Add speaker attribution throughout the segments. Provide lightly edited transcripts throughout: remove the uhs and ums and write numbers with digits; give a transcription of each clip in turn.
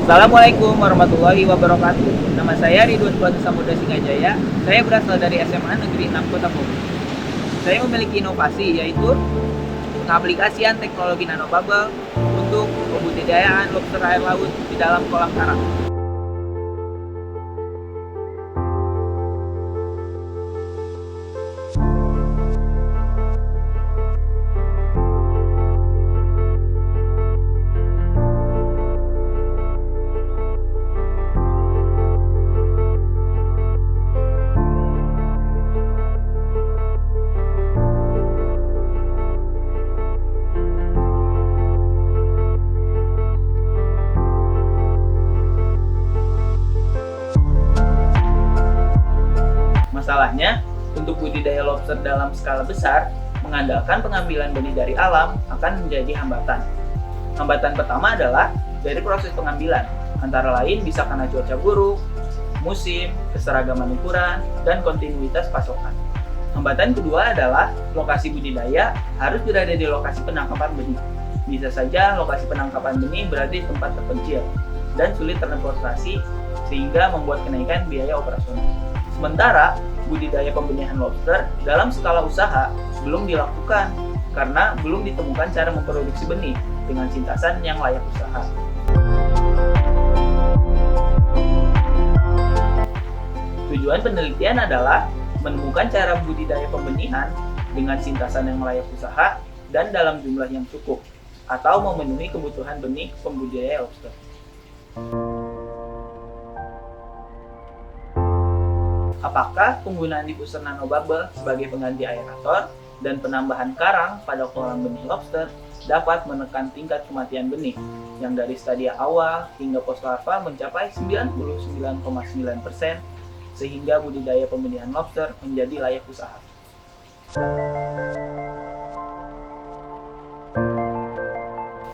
Speaker 1: Assalamualaikum warahmatullahi wabarakatuh. Nama saya Ridwan Puasa Samudra Singajaya. Saya berasal dari SMA Negeri 6 Kota Bogor. Saya memiliki inovasi yaitu pengaplikasian teknologi nanobubble untuk pembudidayaan lobster air laut di dalam kolam karang. Masalahnya, untuk budidaya lobster dalam skala besar, mengandalkan pengambilan benih dari alam akan menjadi hambatan. Hambatan pertama adalah dari proses pengambilan, antara lain bisa karena cuaca buruk, musim, keseragaman ukuran, dan kontinuitas pasokan. Hambatan kedua adalah lokasi budidaya harus berada di lokasi penangkapan benih. Bisa saja lokasi penangkapan benih berada di tempat terpencil dan sulit transportasi sehingga membuat kenaikan biaya operasional. Sementara budidaya pembenihan lobster dalam skala usaha belum dilakukan karena belum ditemukan cara memproduksi benih dengan sintasan yang layak usaha. Tujuan penelitian adalah menemukan cara budidaya pembenihan dengan sintasan yang layak usaha dan dalam jumlah yang cukup atau memenuhi kebutuhan benih pembudidaya lobster. Apakah penggunaan diffuser nanobubble sebagai pengganti aerator dan penambahan karang pada kolam benih lobster dapat menekan tingkat kematian benih yang dari stadia awal hingga pos larva mencapai 99,9% sehingga budidaya pembenihan lobster menjadi layak usaha.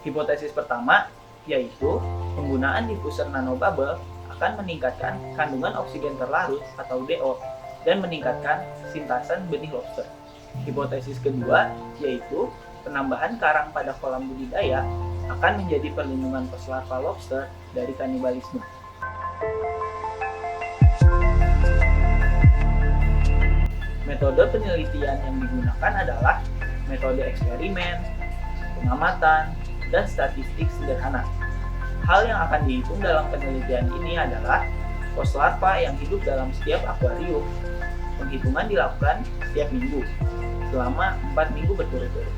Speaker 1: Hipotesis pertama yaitu penggunaan diffuser nanobubble akan meningkatkan kandungan oksigen terlarut atau DO dan meningkatkan sintasan benih lobster. Hipotesis kedua yaitu penambahan karang pada kolam budidaya akan menjadi perlindungan pos larva lobster dari kanibalisme. Metode penelitian yang digunakan adalah metode eksperimen, pengamatan, dan statistik sederhana. Hal yang akan dihitung dalam penelitian ini adalah pos larva yang hidup dalam setiap akuarium. Penghitungan dilakukan setiap minggu, selama 4 minggu berturut-turut.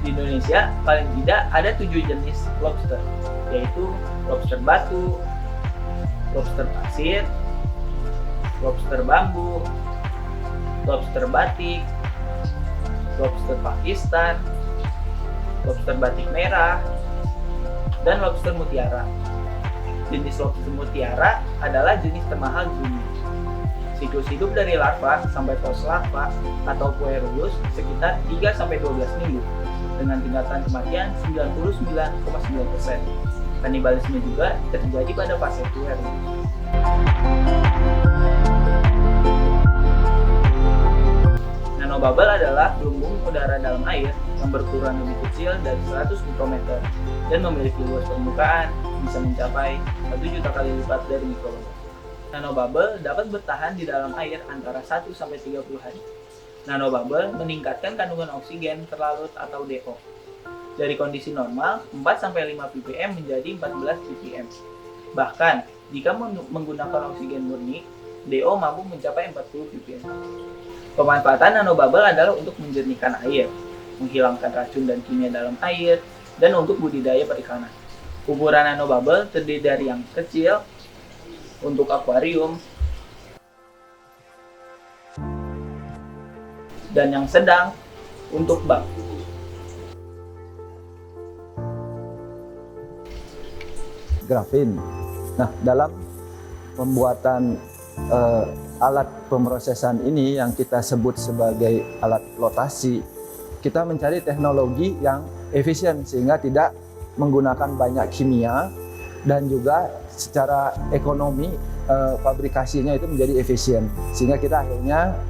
Speaker 1: Di Indonesia, paling tidak ada 7 jenis lobster, yaitu lobster batu, lobster pasir, lobster bambu, lobster batik, lobster Pakistan, lobster batik merah, dan lobster mutiara. Jenis lobster mutiara adalah jenis termahal di dunia. Siklus hidup dari larva sampai pos larva atau puerulus sekitar 3-12 minggu dengan tingkatan kematian 99,9%. Kanibalisme juga terjadi pada fase puerulus. Nanobubble adalah gelembung udara dalam air yang berukuran lebih kecil dari 100 mikrometer dan memiliki luas permukaan bisa mencapai 1 juta kali lipat dari mikrobubble. Nanobubble dapat bertahan di dalam air antara 1-30 hari. Nanobubble meningkatkan kandungan oksigen terlarut atau DO. Dari kondisi normal, 4-5 ppm menjadi 14 ppm. Bahkan, jika menggunakan oksigen murni, DO mampu mencapai 40 ppm. Pemanfaatan nanobubble adalah untuk menjernihkan air, menghilangkan racun dan kimia dalam air, dan untuk budidaya perikanan. Ukuran nanobubble terdiri dari yang kecil untuk akuarium dan yang sedang untuk bak.
Speaker 2: Grafin. Nah, dalam pembuatan alat pemrosesan ini yang kita sebut sebagai alat flotasi, kita mencari teknologi yang efisien sehingga tidak menggunakan banyak kimia dan juga secara ekonomi pabrikasinya itu menjadi efisien, sehingga kita akhirnya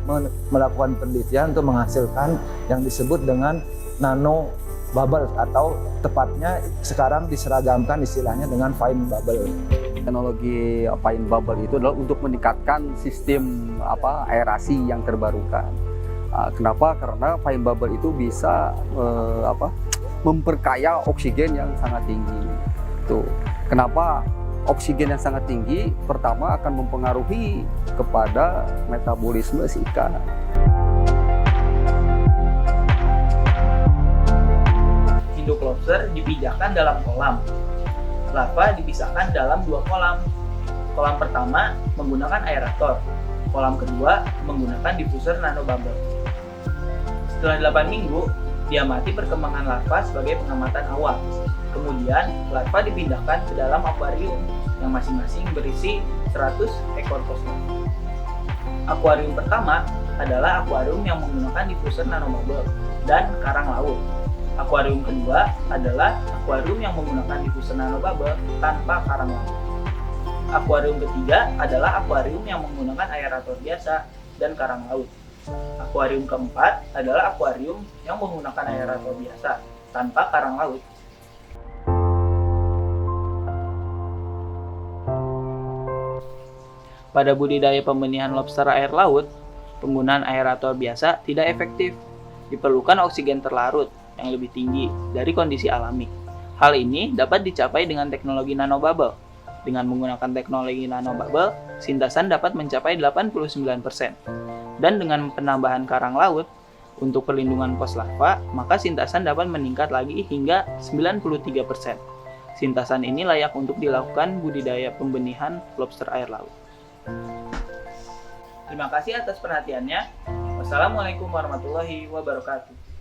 Speaker 2: melakukan penelitian untuk menghasilkan yang disebut dengan nano bubble atau tepatnya sekarang diseragamkan istilahnya dengan fine bubble.
Speaker 3: Teknologi fine bubble itu adalah untuk meningkatkan sistem aerasi yang terbarukan. Kenapa? Karena fine bubble itu bisa memperkaya oksigen yang sangat tinggi. Tuh. Kenapa oksigen yang sangat tinggi? Pertama akan mempengaruhi kepada metabolisme si ikan.
Speaker 1: Induk lobster dipijahkan dalam kolam. Larva dipisahkan dalam 2 kolam. Kolam pertama menggunakan aerator. Kolam kedua menggunakan diffuser nanobubble. Setelah 8 minggu, diamati perkembangan larva sebagai pengamatan awal. Kemudian, larva dipindahkan ke dalam akuarium yang masing-masing berisi 100 ekor poslar. Akuarium pertama adalah akuarium yang menggunakan diffuser nanobubble dan karang laut. Akuarium kedua adalah akuarium yang menggunakan diffuser nanobubble tanpa karang laut. Akuarium ketiga adalah akuarium yang menggunakan aerator biasa dan karang laut. Akuarium keempat adalah akuarium yang menggunakan aerator biasa tanpa karang laut. Pada budidaya pembenihan lobster air laut, penggunaan aerator biasa tidak efektif. Diperlukan oksigen terlarut yang lebih tinggi dari kondisi alami. Hal ini dapat dicapai dengan teknologi nanobubble. Dengan menggunakan teknologi nanobubble, sintasan dapat mencapai 89%. Dan dengan penambahan karang laut untuk perlindungan pos larva, maka sintasan dapat meningkat lagi hingga 93%. Sintasan ini layak untuk dilakukan budidaya pembenihan lobster air laut. Terima kasih atas perhatiannya. Wassalamualaikum warahmatullahi wabarakatuh.